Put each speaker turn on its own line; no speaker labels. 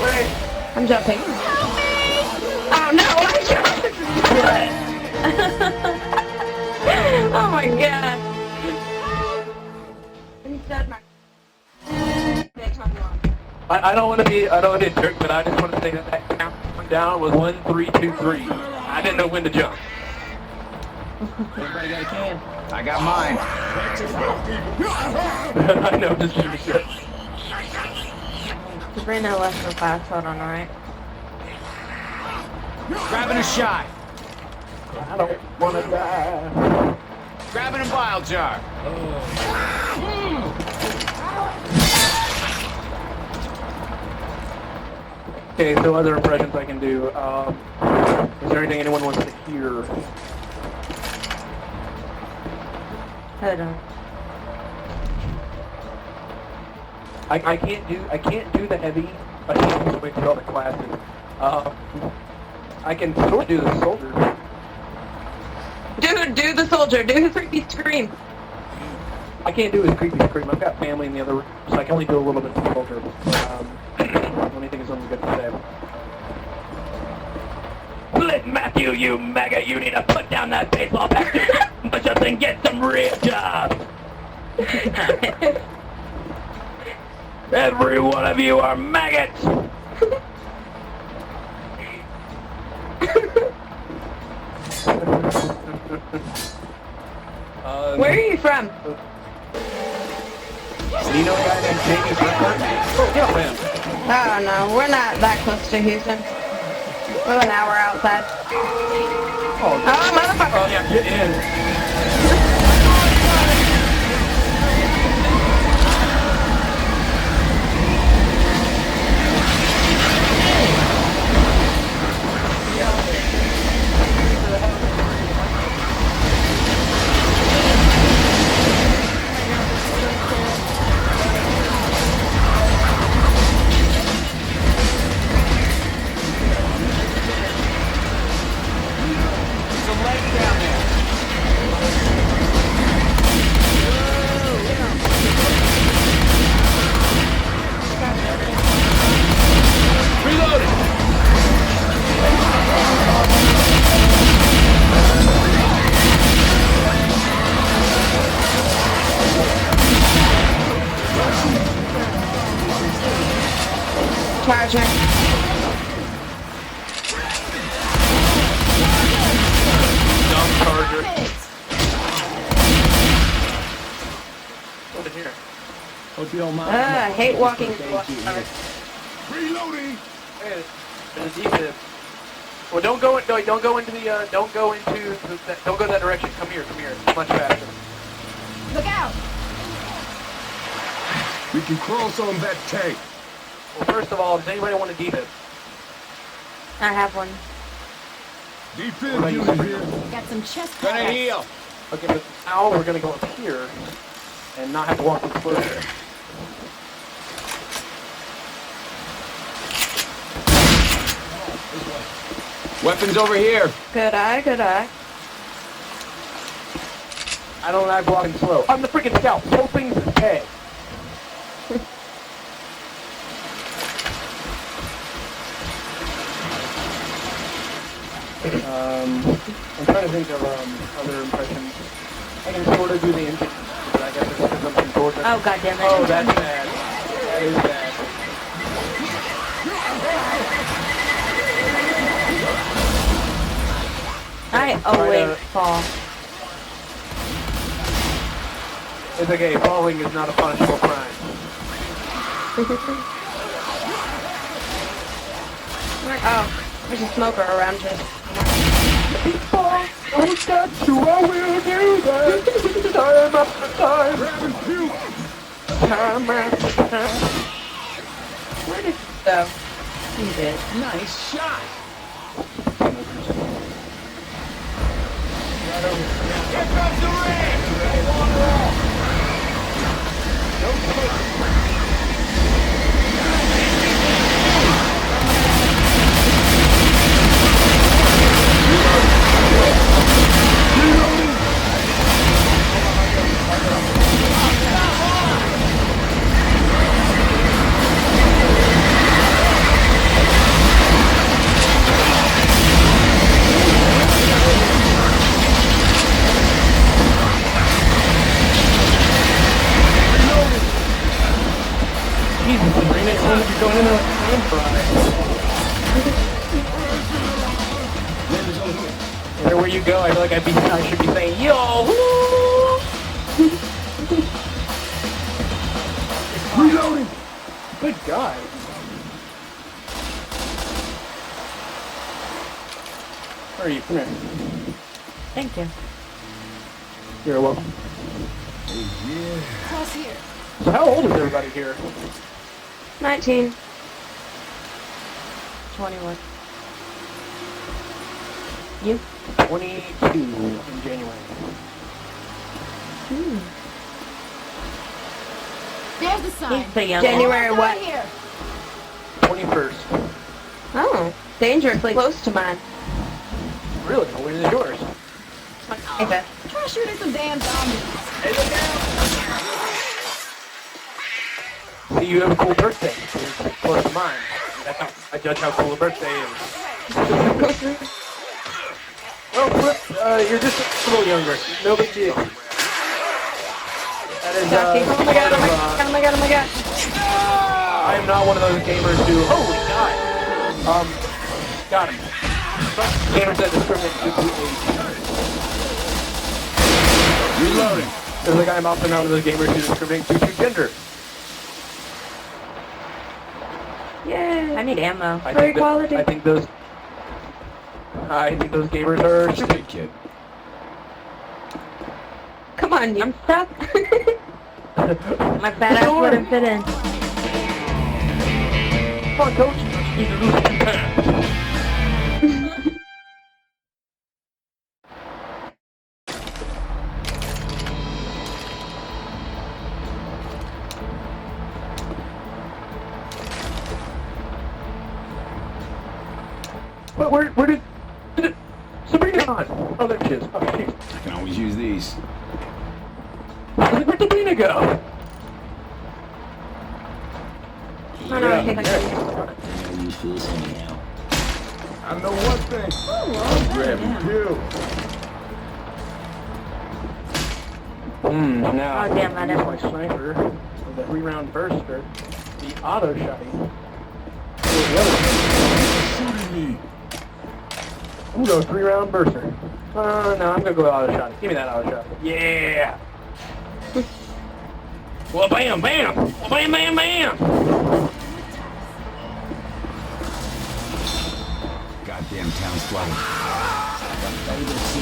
Wait, I'm jumping. Oh no, I jumped! Oh my god.
I don't want to be a jerk, but I just want to say that countdown was 1, 3, 2, 3. I didn't know when to jump.
Everybody got a can? I got mine.
I know, just shoot shit.
Sabrina left the class, hold on, alright?
Grabbing a shot.
I don't want to die.
Grabbing a bile jar.
Okay, so other impressions I can do. Is there anything anyone wants to hear?
Hold on.
I can't do the heavy. I can't wait through all the classes. I can sort of do the soldier.
Dude, do the soldier. Do his creepy scream.
I can't do his creepy scream. I've got family in the other room, so I can only do a little bit of the soldier. Let me think of something good to say. Split Matthew, you maggot! You need to put down that baseball bat, but just and get some real jobs. Every one of you are maggots.
Where are you from?
Do you know a guy named Jamie Burkhardt? Oh, yeah, man.
Oh no, we're not that close to Houston. We're an hour outside.
Oh,
motherfucker!
oh yeah, get in.
Charger.
Dumb charger. What's in here?
Hope you don't mind.
I hate walking.
Reloading.
Hey, there's a defib. Well, don't go into the, don't go that direction. Come here. It's much faster.
Look out!
We can cross on that tank.
Well, first of all, does anybody want a defib?
I have one.
Defib unit here.
Got some chest
Gonna
pads.
heal.
Okay, but now we're gonna go up here and not have to walk this further.
Weapons over here.
Good eye, good eye.
I don't like walking slow. I'm the freaking scout. Slow things is pay. I'm trying to think of other impressions. I can sort of do the engine, but I guess it's because I'm from Georgia.
Oh god damn it.
Oh, that's bad. That is bad.
I always fall.
It's okay. Falling is not a punishable crime.
Oh, there's a smoker around here.
Oh, got you, I will do that. Time after time. Time after time.
Where did he go? He did.
Nice shot. Here comes the ring.
Everywhere you go, I feel like I should be saying, yo! Woo!
Reloading!
Good God. Where are you? Come here.
Thank you.
You're welcome.
Yeah.
Cross here.
So how old is everybody here?
19. 21. You?
22 in January.
There's the sign.
He's pretty young. January
Almost
what?
out here.
21st.
Oh, dangerously close to mine.
Really? When is yours?
Okay.
Try shooting some damn zombies.
See, you have a cool birthday. It's close to mine. That's how I judge how cool a birthday is. Well, Flip, you're just a little younger. No big deal. That is,
Ducky. Oh my god, oh my god, oh my god, oh my god.
I am not one of those gamers who, holy God. Got him. Gamers that discriminate due to age.
Reloading!
There's like I'm also not one of those gamers who discriminate due to gender.
Yay. I need ammo.
I
For
think
equality.
I think those gamers are
Stupid kid.
Come on, you. I'm stuck. My fat ass wouldn't fit in.
Come on, coach. You need to lose a few pounds. But where did Sabrina gone? Oh, there she is. Oh, jeez.
I can always use these.
Where'd Sabrina go?
I know, take
Yeah.
How you feel anyhow?
I know one thing. I'll grab you.
Now,
Oh, damn, I
use
know.
my sniper with the 3-round burster, the auto shotty.
Shooting me.
I'm gonna go 3-round burster. No, I'm gonna go auto shotty. Give me that auto shotty. Yeah! Well, bam, bam! Well, bam, bam, bam!
Goddamn town's flooded.